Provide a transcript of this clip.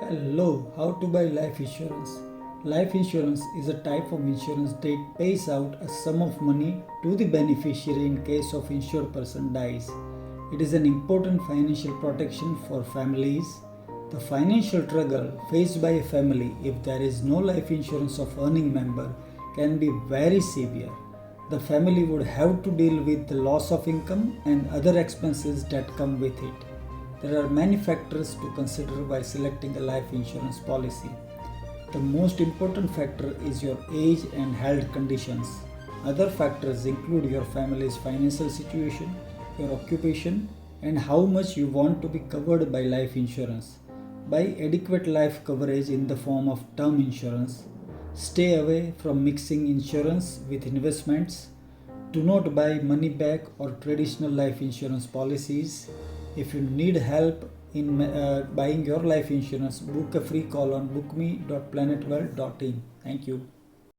Hello, how to buy life insurance? Life insurance is a type of insurance that pays out a sum of money to the beneficiary in case of insured person dies. It is an important financial protection for families. The financial struggle faced by a family if there is no life insurance of earning member can be very severe. The family would have to deal with the loss of income and other expenses that come with it. There are many factors to consider while selecting a life insurance policy. The most important factor is your age and health conditions. Other factors include your family's financial situation, your occupation, and how much you want to be covered by life insurance. Buy adequate life coverage in the form of term insurance. Stay away from mixing insurance with investments. Do not buy money back or traditional life insurance policies. If you need help in buying your life insurance, book a free call on bookme.planetworld.in. Thank you.